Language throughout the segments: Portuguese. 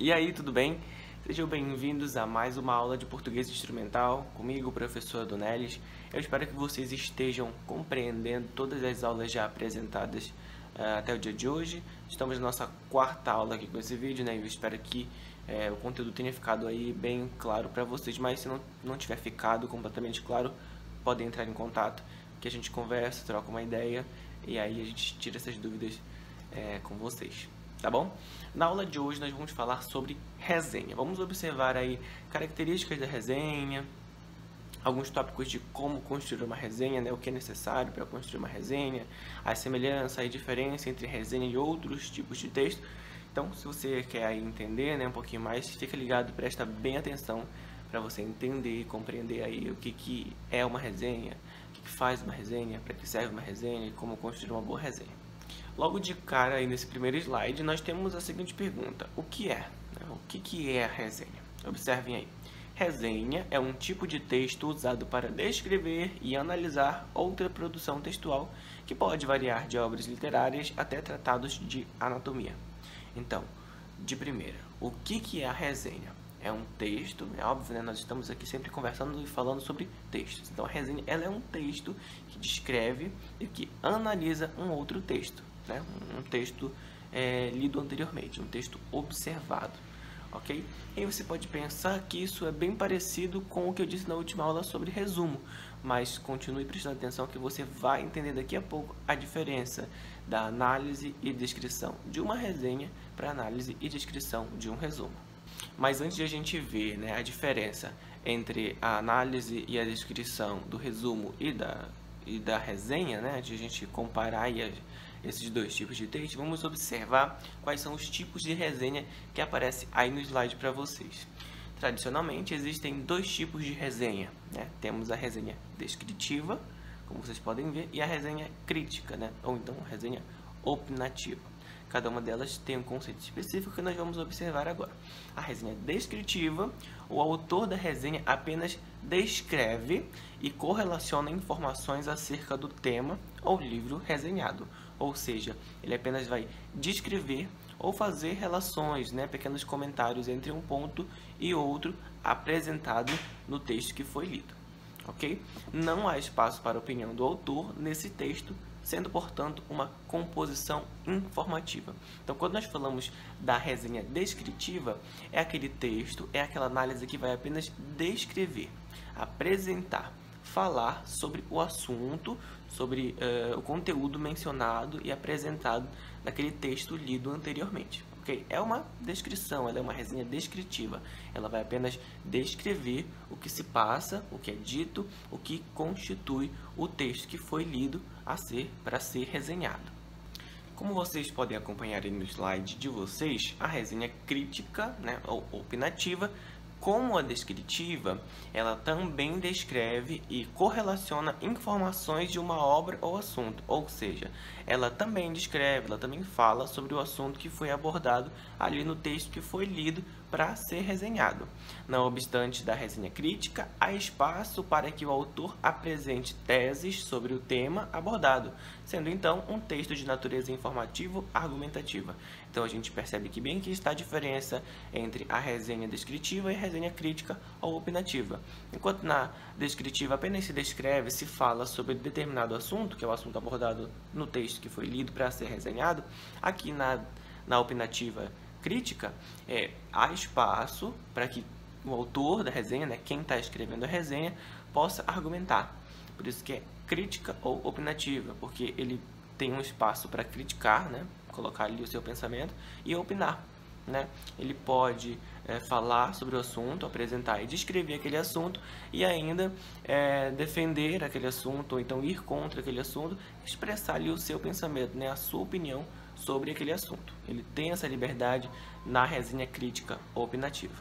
E aí, tudo bem? Sejam bem-vindos a mais uma aula de português instrumental, comigo, o professor Adonelis. Eu espero que vocês estejam compreendendo todas as aulas já apresentadas até o dia de hoje. Estamos na nossa quarta aula aqui com esse vídeo, né? Eu espero que o conteúdo tenha ficado aí bem claro para vocês, mas se não tiver ficado completamente claro, podem entrar em contato, que a gente conversa, troca uma ideia e aí a gente tira essas dúvidas com vocês. Tá bom? Na aula de hoje nós vamos falar sobre resenha. Vamos observar aí características da resenha, alguns tópicos de como construir uma resenha, né? O que é necessário para construir uma resenha, a semelhança e diferença entre resenha e outros tipos de texto. Então, se você quer aí entender, né, um pouquinho mais, fica ligado, presta bem atenção para você entender e compreender aí o que é uma resenha, o que faz uma resenha, para que serve uma resenha e como construir uma boa resenha. Logo de cara aí nesse primeiro slide, nós temos a seguinte pergunta: o que é? O que é a resenha? Observem aí. Resenha é um tipo de texto usado para descrever e analisar outra produção textual que pode variar de obras literárias até tratados de anatomia. Então, de primeira, o que é a resenha? É um texto, é óbvio, né? Nós estamos aqui sempre conversando e falando sobre textos. Então, a resenha ela é um texto que descreve e que analisa um outro texto, né? Um texto lido anteriormente, um texto observado, ok? E aí você pode pensar que isso é bem parecido com o que eu disse na última aula sobre resumo, mas continue prestando atenção que você vai entender daqui a pouco a diferença da análise e descrição de uma resenha para análise e descrição de um resumo. Mas antes de a gente ver, né, a diferença entre a análise e a descrição do resumo e da resenha, né, de a gente comparar aí esses dois tipos de texto, vamos observar quais são os tipos de resenha que aparecem aí no slide para vocês. Tradicionalmente, existem dois tipos de resenha, né? Temos a resenha descritiva, como vocês podem ver, e a resenha crítica, né? Ou então a resenha opinativa. Cada uma delas tem um conceito específico que nós vamos observar agora. A resenha descritiva, o autor da resenha apenas descreve e correlaciona informações acerca do tema ou livro resenhado. Ou seja, ele apenas vai descrever ou fazer relações, né, pequenos comentários entre um ponto e outro apresentado no texto que foi lido. Ok? Não há espaço para a opinião do autor nesse texto, sendo, portanto, uma composição informativa. Então, quando nós falamos da resenha descritiva, é aquele texto, é aquela análise que vai apenas descrever, apresentar, falar sobre o assunto, sobre o conteúdo mencionado e apresentado naquele texto lido anteriormente. Okay? É uma descrição, ela é uma resenha descritiva. Ela vai apenas descrever o que se passa, o que é dito, o que constitui o texto que foi lido para ser resenhado. Como vocês podem acompanhar aí no slide de vocês, a resenha crítica, né, ou opinativa, como a descritiva, ela também descreve e correlaciona informações de uma obra ou assunto, ou seja, ela também descreve, ela também fala sobre o assunto que foi abordado ali no texto que foi lido para ser resenhado. Não obstante da resenha crítica, há espaço para que o autor apresente teses sobre o tema abordado, sendo então um texto de natureza informativo-argumentativa. Então a gente percebe que bem que está a diferença entre a resenha descritiva e a resenha crítica ou opinativa. Enquanto na descritiva apenas se descreve, se fala sobre determinado assunto, que é o assunto abordado no texto que foi lido para ser resenhado, aqui na opinativa crítica, há espaço para que o autor da resenha, né, quem está escrevendo a resenha, possa argumentar. Por isso que é crítica ou opinativa, porque ele tem um espaço para criticar, né, colocar ali o seu pensamento, e opinar. Né? Ele pode falar sobre o assunto, apresentar e descrever aquele assunto e ainda defender aquele assunto, ou então ir contra aquele assunto, expressar ali o seu pensamento, né? A sua opinião sobre aquele assunto. Ele tem essa liberdade na resenha crítica ou opinativa.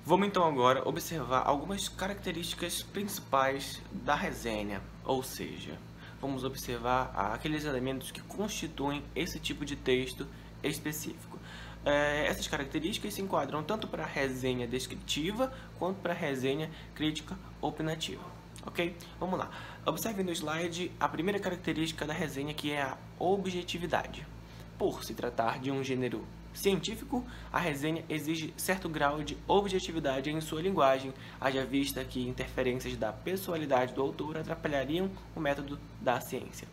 Vamos então agora observar algumas características principais da resenha, ou seja, vamos observar aqueles elementos que constituem esse tipo de texto específico. Essas características se enquadram tanto para a resenha descritiva quanto para a resenha crítica opinativa. Ok? Vamos lá. Observe no slide a primeira característica da resenha, que é a objetividade. Por se tratar de um gênero científico, a resenha exige certo grau de objetividade em sua linguagem, haja vista que interferências da pessoalidade do autor atrapalhariam o método da ciência.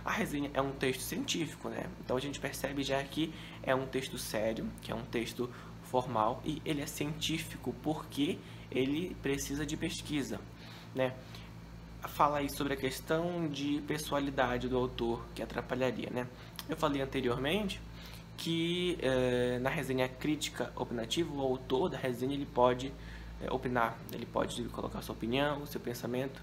A resenha é um texto científico, né? Então a gente percebe já que é um texto sério, que é um texto formal, e ele é científico porque ele precisa de pesquisa, né? Fala aí sobre a questão de pessoalidade do autor que atrapalharia, né? Eu falei anteriormente que na resenha crítica opinativa, o autor da resenha ele pode opinar, ele pode colocar sua opinião, seu pensamento,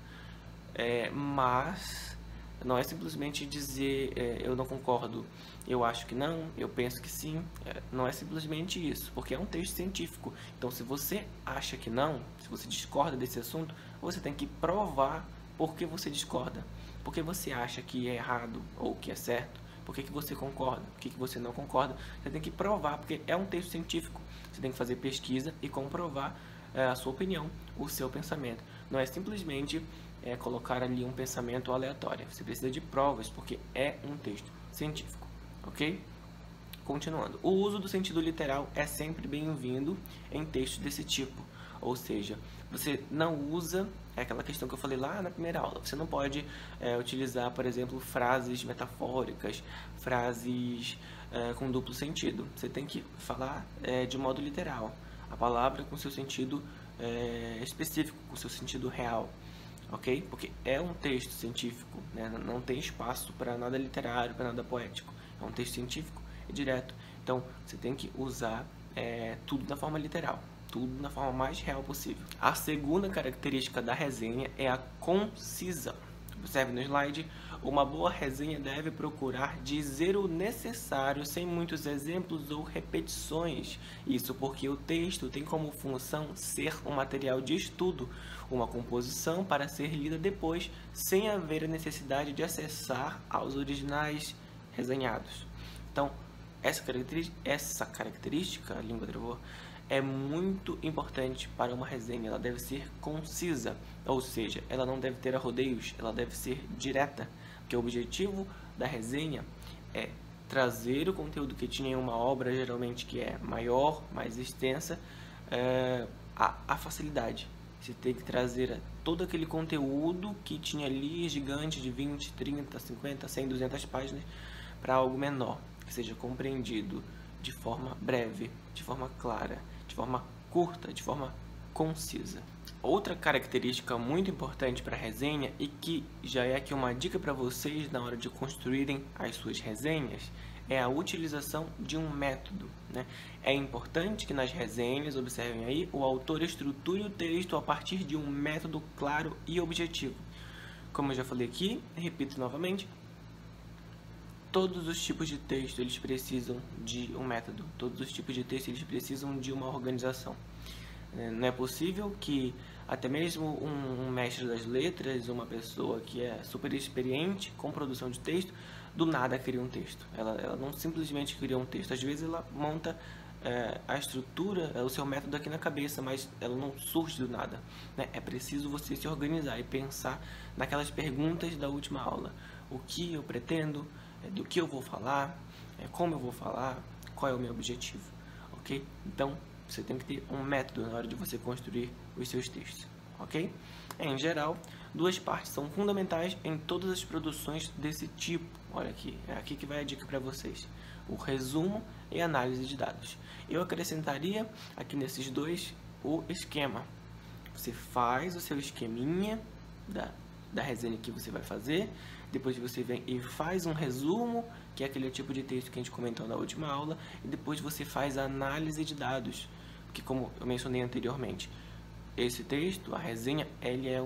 mas não é simplesmente dizer eu não concordo, eu acho que não, eu penso que sim. Não é simplesmente isso, porque é um texto científico. Então, se você acha que não, se você discorda desse assunto, você tem que provar por que você discorda, por que você acha que é errado ou que é certo, por que você concorda, por que você não concorda. Você tem que provar, porque é um texto científico. Você tem que fazer pesquisa e comprovar a sua opinião, o seu pensamento. Não é simplesmente colocar ali um pensamento aleatório. Você precisa de provas, porque é um texto científico, ok? Continuando, o uso do sentido literal é sempre bem-vindo em textos desse tipo, ou seja, você não usa, é aquela questão que eu falei lá na primeira aula, você não pode utilizar, por exemplo, frases metafóricas, frases com duplo sentido. Você tem que falar de modo literal, a palavra com seu sentido específico, com seu sentido real, ok? Porque é um texto científico, né? Não tem espaço para nada literário, para nada poético, é um texto científico e direto. Então, você tem que usar tudo da forma literal, tudo na forma mais real possível. A segunda característica da resenha é a concisão. Observe no slide, uma boa resenha deve procurar dizer o necessário sem muitos exemplos ou repetições. Isso porque o texto tem como função ser um material de estudo, uma composição para ser lida depois, sem haver a necessidade de acessar aos originais resenhados. Então, essa característica, a língua travou, é muito importante para uma resenha. Ela deve ser concisa, ou seja, ela não deve ter rodeios, ela deve ser direta, porque o objetivo da resenha é trazer o conteúdo que tinha em uma obra, geralmente que é maior, mais extensa, a facilidade. Você tem que trazer todo aquele conteúdo que tinha ali, gigante, de 20, 30, 50, 100, 200 páginas, para algo menor, que seja compreendido de forma breve, de forma clara, de forma curta, de forma concisa. Outra característica muito importante para a resenha, e que já é aqui uma dica para vocês na hora de construírem as suas resenhas, é a utilização de um método, né? É importante que nas resenhas, observem aí, o autor estruture o texto a partir de um método claro e objetivo. Como eu já falei aqui, repito novamente, todos os tipos de texto eles precisam de um método, todos os tipos de texto eles precisam de uma organização. Não é possível que até mesmo um mestre das letras, uma pessoa que é super experiente com produção de texto, do nada cria um texto. Ela não simplesmente cria um texto, às vezes ela monta a estrutura, o seu método aqui na cabeça, mas ela não surge do nada, né? É preciso você se organizar e pensar naquelas perguntas da última aula. O que eu pretendo? Do que eu vou falar, como eu vou falar, qual é o meu objetivo, ok? Então, você tem que ter um método na hora de você construir os seus textos, ok? Em geral, duas partes são fundamentais em todas as produções desse tipo. Olha aqui, é aqui que vai a dica para vocês. O resumo e análise de dados. Eu acrescentaria aqui nesses dois o esquema. Você faz o seu esqueminha da resenha que você vai fazer, depois você vem e faz um resumo, que é aquele tipo de texto que a gente comentou na última aula, e depois você faz a análise de dados, porque como eu mencionei anteriormente, esse texto, a resenha, ele é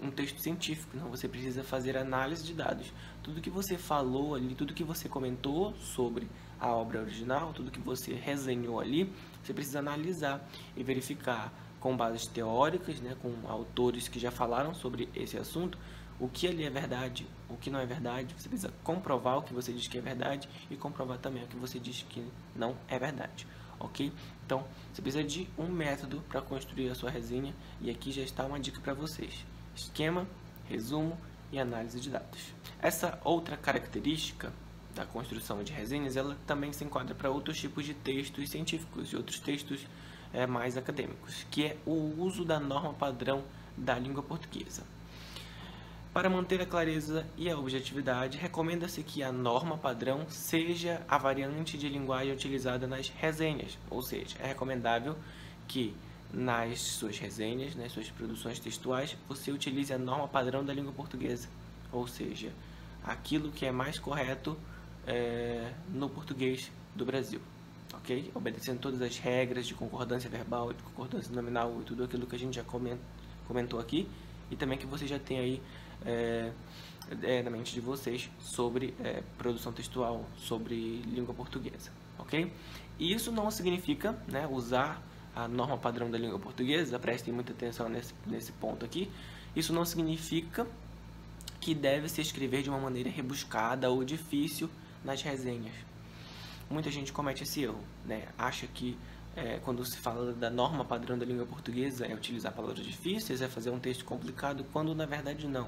um texto científico, então você precisa fazer análise de dados. Tudo que você falou ali, tudo que você comentou sobre a obra original, tudo que você resenhou ali, você precisa analisar e verificar com bases teóricas, né, com autores que já falaram sobre esse assunto, o que ali é verdade, o que não é verdade. Você precisa comprovar o que você diz que é verdade e comprovar também o que você diz que não é verdade, ok? Então, você precisa de um método para construir a sua resenha, e aqui já está uma dica para vocês: esquema, resumo e análise de dados. Essa outra característica da construção de resenhas, ela também se enquadra para outros tipos de textos científicos e outros textos mais acadêmicos, que é o uso da norma padrão da língua portuguesa. Para manter a clareza e a objetividade, recomenda-se que a norma padrão seja a variante de linguagem utilizada nas resenhas, ou seja, é recomendável que nas suas resenhas, nas suas produções textuais, você utilize a norma padrão da língua portuguesa, ou seja, aquilo que é mais correto no português do Brasil, ok? Obedecendo todas as regras de concordância verbal, de concordância nominal e tudo aquilo que a gente já comentou aqui, e também que você já tem aí na mente de vocês sobre produção textual, sobre língua portuguesa, ok? E isso não significa, né, usar a norma padrão da língua portuguesa, prestem muita atenção nesse ponto aqui, isso não significa que deve se escrever de uma maneira rebuscada ou difícil nas resenhas. Muita gente comete esse erro, né? Acha que quando se fala da norma padrão da língua portuguesa é utilizar palavras difíceis, é fazer um texto complicado, quando na verdade não.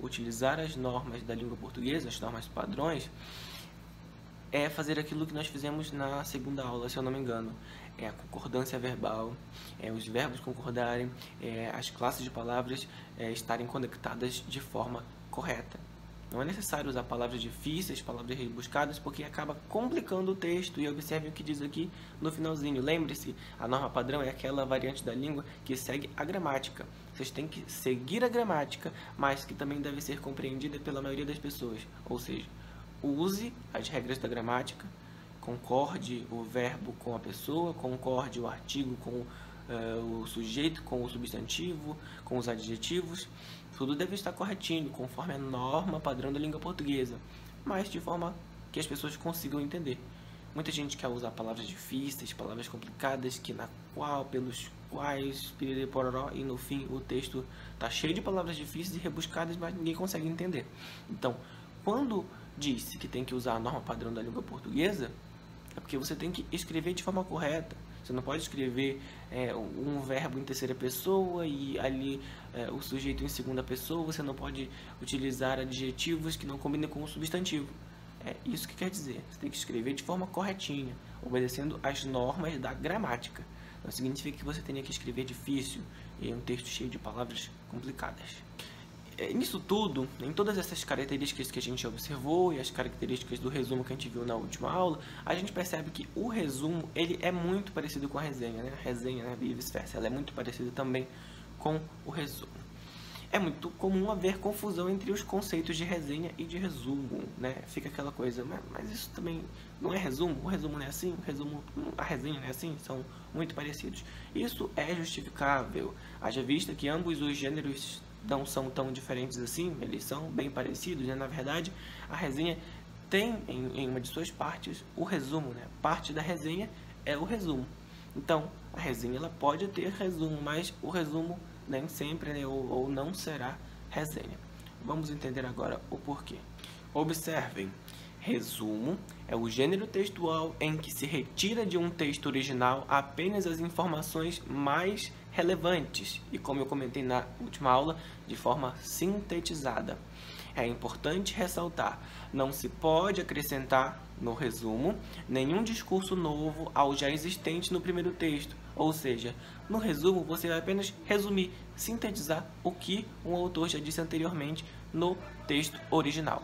Utilizar as normas da língua portuguesa, as normas padrões, é fazer aquilo que nós fizemos na segunda aula, se eu não me engano. É a concordância verbal, os verbos concordarem, as classes de palavras estarem conectadas de forma correta. Não é necessário usar palavras difíceis, palavras rebuscadas, porque acaba complicando o texto. E observe o que diz aqui no finalzinho. Lembre-se, a norma padrão é aquela variante da língua que segue a gramática. Vocês têm que seguir a gramática, mas que também deve ser compreendida pela maioria das pessoas. Ou seja, use as regras da gramática, concorde o verbo com a pessoa, concorde o artigo com o sujeito, com o substantivo, com os adjetivos. Tudo deve estar corretinho, conforme a norma padrão da língua portuguesa, mas de forma que as pessoas consigam entender. Muita gente quer usar palavras difíceis, palavras complicadas, pelos quais, piriripororó, e no fim o texto está cheio de palavras difíceis e rebuscadas, mas ninguém consegue entender. Então, quando disse que tem que usar a norma padrão da língua portuguesa, é porque você tem que escrever de forma correta. Você não pode escrever um verbo em terceira pessoa e ali o sujeito em segunda pessoa. Você não pode utilizar adjetivos que não combinem com o substantivo. É isso que quer dizer. Você tem que escrever de forma corretinha, obedecendo as normas da gramática. Não significa que você tenha que escrever difícil e um texto cheio de palavras complicadas. Nisso tudo, em todas essas características que a gente observou e as características do resumo que a gente viu na última aula, a gente percebe que o resumo ele é muito parecido com a resenha, né? A resenha, né, e vice-versa, ela é muito parecida também com o resumo. É muito comum haver confusão entre os conceitos de resenha e de resumo, né? Fica aquela coisa, mas isso também não é resumo? O resumo não é assim? A resenha não é assim? São muito parecidos. Isso é justificável, haja vista que ambos os gêneros não são tão diferentes assim, eles são bem parecidos, né? Na verdade, a resenha tem em uma de suas partes o resumo, né? Parte da resenha é o resumo. Então, a resenha ela pode ter resumo, mas o resumo nem sempre, né? ou não será resenha. Vamos entender agora o porquê. Observem, resumo é o gênero textual em que se retira de um texto original apenas as informações mais relevantes e, como eu comentei na última aula, de forma sintetizada. É importante ressaltar, não se pode acrescentar no resumo nenhum discurso novo ao já existente no primeiro texto, ou seja, no resumo você vai apenas resumir, sintetizar o que um autor já disse anteriormente no texto original.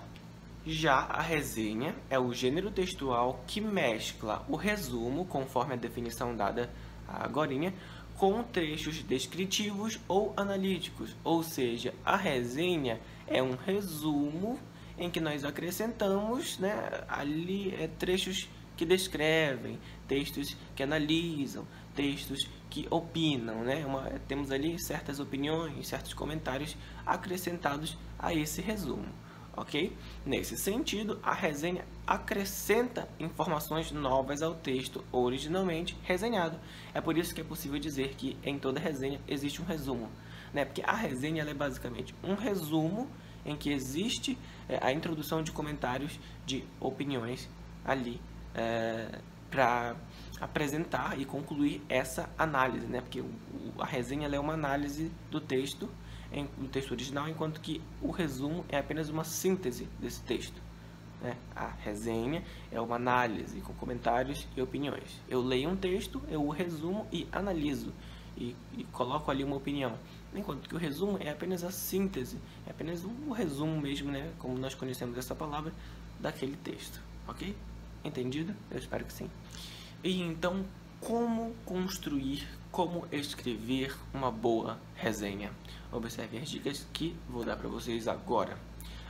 Já a resenha é o gênero textual que mescla o resumo, conforme a definição dada agorinha, com trechos descritivos ou analíticos, ou seja, a resenha é um resumo em que nós acrescentamos, né, ali trechos que descrevem, textos que analisam, textos que opinam, né? Temos ali certas opiniões, certos comentários acrescentados a esse resumo. Ok? Nesse sentido, a resenha acrescenta informações novas ao texto originalmente resenhado. É por isso que é possível dizer que em toda resenha existe um resumo, né? Porque a resenha ela é basicamente um resumo em que existe a introdução de comentários, de opiniões ali para apresentar e concluir essa análise, né? Porque a resenha ela é uma análise do texto no texto original, enquanto que o resumo é apenas uma síntese desse texto, né? A resenha é uma análise com comentários e opiniões. Eu leio um texto, eu o resumo e analiso e coloco ali uma opinião. Enquanto que o resumo é apenas a síntese, é apenas um resumo mesmo, né? Como nós conhecemos essa palavra, daquele texto, ok? Entendido? Eu espero que sim. E então, como construir, como escrever uma boa resenha? Observe as dicas que vou dar para vocês agora.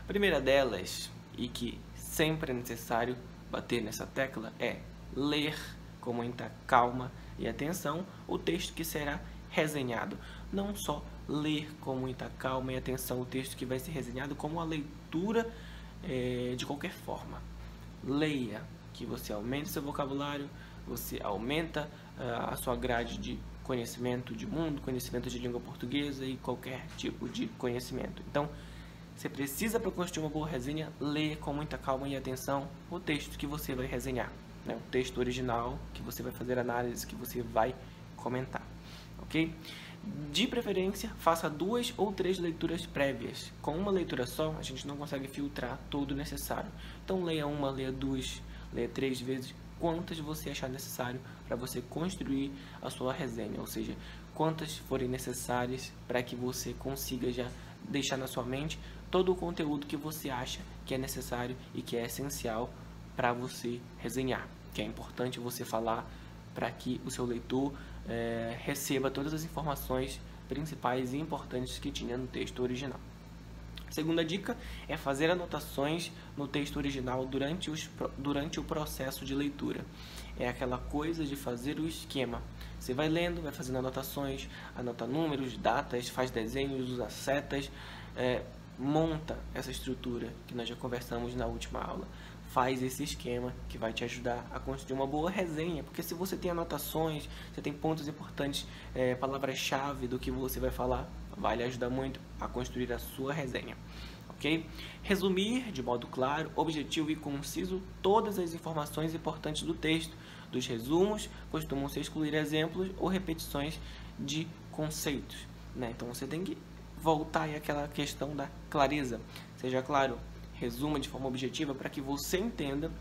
A primeira delas, e que sempre é necessário bater nessa tecla, é ler com muita calma e atenção o texto que será resenhado. Não só ler com muita calma e atenção o texto que vai ser resenhado, como a leitura de qualquer forma. Leia, que você aumenta seu vocabulário, você aumenta a sua grade de conhecimento de mundo, conhecimento de língua portuguesa e qualquer tipo de conhecimento. Então, você precisa, para construir uma boa resenha, ler com muita calma e atenção o texto que você vai resenhar, né? O texto original que você vai fazer análise, que você vai comentar, ok? De preferência, faça 2 ou 3 leituras prévias. Com uma leitura só, a gente não consegue filtrar todo o necessário. Então, leia 1, leia 2, leia 3 vezes, quantas você achar necessário para você construir a sua resenha, ou seja, quantas forem necessárias para que você consiga já deixar na sua mente todo o conteúdo que você acha que é necessário e que é essencial para você resenhar, que é importante você falar para que o seu leitor receba todas as informações principais e importantes que tinha no texto original. Segunda dica é fazer anotações no texto original durante o processo de leitura. É aquela coisa de fazer o esquema. Você vai lendo, vai fazendo anotações, anota números, datas, faz desenhos, usa setas, monta essa estrutura que nós já conversamos na última aula. Faz esse esquema que vai te ajudar a construir uma boa resenha, porque se você tem anotações, você tem pontos importantes, palavras-chave do que você vai falar, vai lhe ajudar muito a construir a sua resenha, ok? Resumir de modo claro, objetivo e conciso todas as informações importantes do texto. Dos resumos costumam se excluir exemplos ou repetições de conceitos, né? Então você tem que voltar aí àquela questão da clareza. Seja claro, resuma de forma objetiva para que você entenda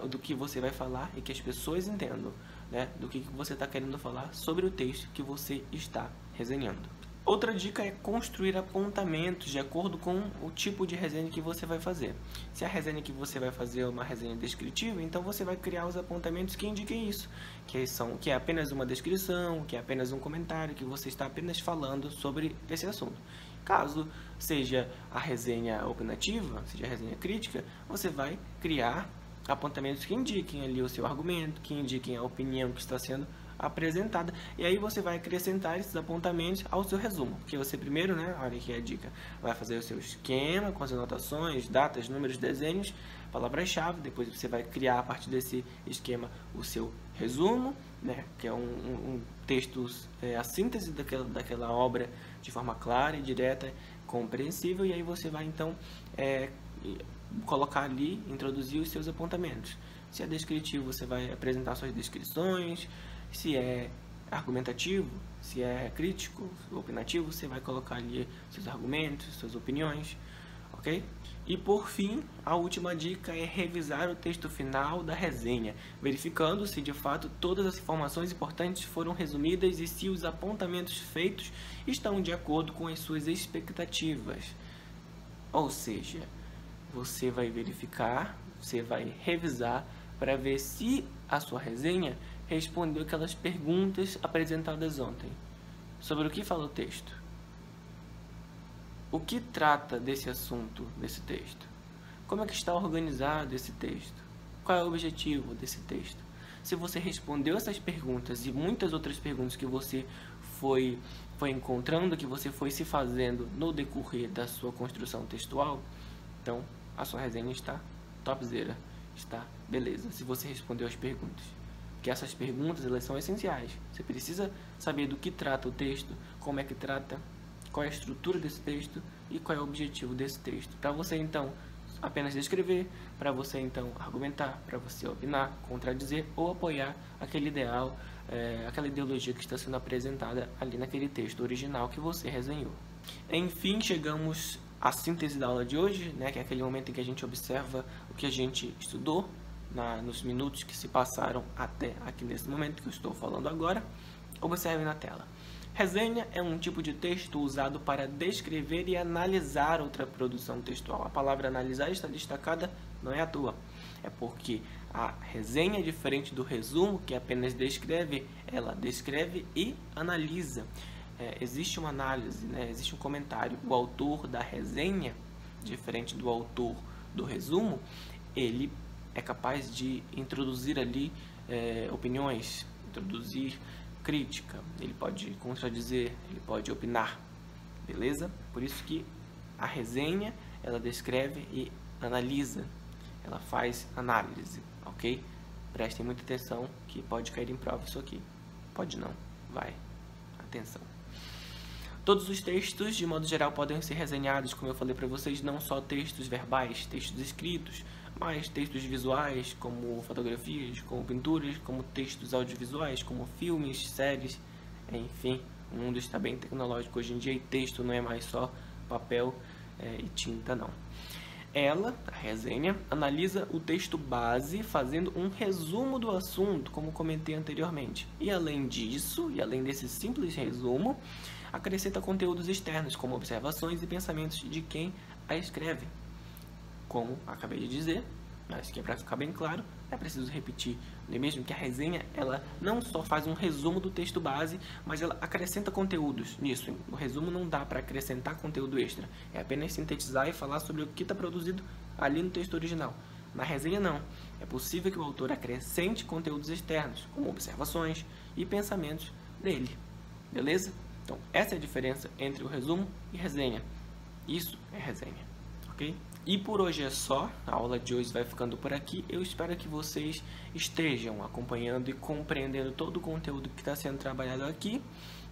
do que você vai falar e que as pessoas entendam, né, do que você está querendo falar sobre o texto que você está resenhando. Outra dica é construir apontamentos de acordo com o tipo de resenha que você vai fazer. Se a resenha que você vai fazer é uma resenha descritiva, então você vai criar os apontamentos que indiquem isso, que é apenas uma descrição, que é apenas um comentário, que você está apenas falando sobre esse assunto. Caso seja a resenha opinativa, seja a resenha crítica, você vai criar apontamentos que indiquem ali o seu argumento, que indiquem a opinião que está sendo apresentada, e aí você vai acrescentar esses apontamentos ao seu resumo, porque você primeiro, né, olha aqui a dica, vai fazer o seu esquema com as anotações, datas, números, desenhos, palavras-chave, depois você vai criar a partir desse esquema o seu resumo, né, que é um texto, a síntese daquela obra de forma clara e direta, compreensível, e aí você vai então colocar ali, introduzir os seus apontamentos. Se é descritivo, você vai apresentar suas descrições. Se é argumentativo, se é crítico, opinativo, você vai colocar ali seus argumentos, suas opiniões, ok? E por fim, a última dica é revisar o texto final da resenha, verificando se de fato todas as informações importantes foram resumidas e se os apontamentos feitos estão de acordo com as suas expectativas. Ou seja, você vai verificar, você vai revisar para ver se a sua resenha respondeu aquelas perguntas apresentadas ontem. Sobre o que fala o texto? O que trata desse assunto, desse texto? Como é que está organizado esse texto? Qual é o objetivo desse texto? Se você respondeu essas perguntas e muitas outras perguntas que você foi encontrando, que você foi se fazendo no decorrer da sua construção textual, então a sua resenha está topzera, está beleza, se você respondeu as perguntas. Que essas perguntas, elas são essenciais. Você precisa saber do que trata o texto, como é que trata, qual é a estrutura desse texto e qual é o objetivo desse texto. Para você, então, apenas descrever, para você, então, argumentar, para você opinar, contradizer ou apoiar aquele ideal, aquela ideologia que está sendo apresentada ali naquele texto original que você resenhou. Enfim, chegamos a síntese da aula de hoje, né, que é aquele momento em que a gente observa o que a gente estudou nos minutos que se passaram até aqui nesse momento que eu estou falando agora. Observe na tela. Resenha é um tipo de texto usado para descrever e analisar outra produção textual. A palavra analisar está destacada, não é à toa. É porque a resenha é diferente do resumo, que apenas descreve, ela descreve e analisa. Existe uma análise, né? Existe um comentário. O autor da resenha, diferente do autor do resumo, ele é capaz de introduzir ali opiniões, introduzir crítica, ele pode contradizer, ele pode opinar, beleza? Por isso que a resenha, ela descreve e analisa, ela faz análise, ok? Prestem muita atenção que pode cair em prova isso aqui. Pode não, vai. Atenção. Todos os textos, de modo geral, podem ser resenhados, como eu falei para vocês, não só textos verbais, textos escritos, mas textos visuais, como fotografias, como pinturas, como textos audiovisuais, como filmes, séries, enfim, o mundo está bem tecnológico hoje em dia e texto não é mais só papel e tinta, não. Ela, a resenha, analisa o texto base fazendo um resumo do assunto, como comentei anteriormente. E além disso, e além desse simples resumo, acrescenta conteúdos externos, como observações e pensamentos de quem a escreve. Como acabei de dizer, mas que é para ficar bem claro, é preciso repetir, não é mesmo? Que a resenha, ela não só faz um resumo do texto base, mas ela acrescenta conteúdos nisso. O resumo não dá para acrescentar conteúdo extra, é apenas sintetizar e falar sobre o que está produzido ali no texto original. Na resenha não, é possível que o autor acrescente conteúdos externos, como observações e pensamentos dele, beleza? Então, essa é a diferença entre o resumo e resenha. Isso é resenha, ok? E por hoje é só, a aula de hoje vai ficando por aqui. Eu espero que vocês estejam acompanhando e compreendendo todo o conteúdo que está sendo trabalhado aqui,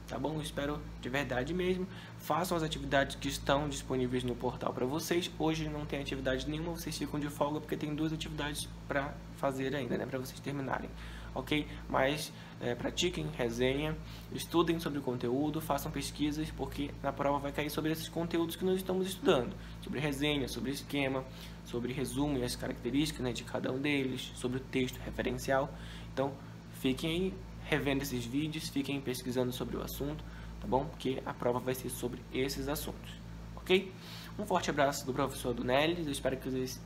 tá bom? Eu espero de verdade mesmo. Façam as atividades que estão disponíveis no portal para vocês. Hoje não tem atividade nenhuma, vocês ficam de folga porque tem 2 atividades para fazer ainda, né? Para vocês terminarem, ok? Mas pratiquem resenha, estudem sobre o conteúdo, façam pesquisas, porque na prova vai cair sobre esses conteúdos que nós estamos estudando, sobre resenha, sobre esquema, sobre resumo e as características, né, de cada um deles, sobre o texto referencial. Então, fiquem aí revendo esses vídeos, fiquem pesquisando sobre o assunto, tá bom? Porque a prova vai ser sobre esses assuntos, ok? Um forte abraço do professor Dunelis, eu espero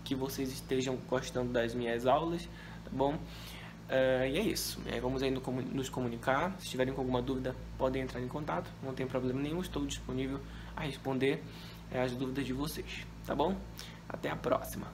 que vocês estejam gostando das minhas aulas, tá bom? E é isso, vamos aí nos comunicar. Se tiverem com alguma dúvida, podem entrar em contato, não tem problema nenhum, estou disponível a responder as dúvidas de vocês, tá bom? Até a próxima!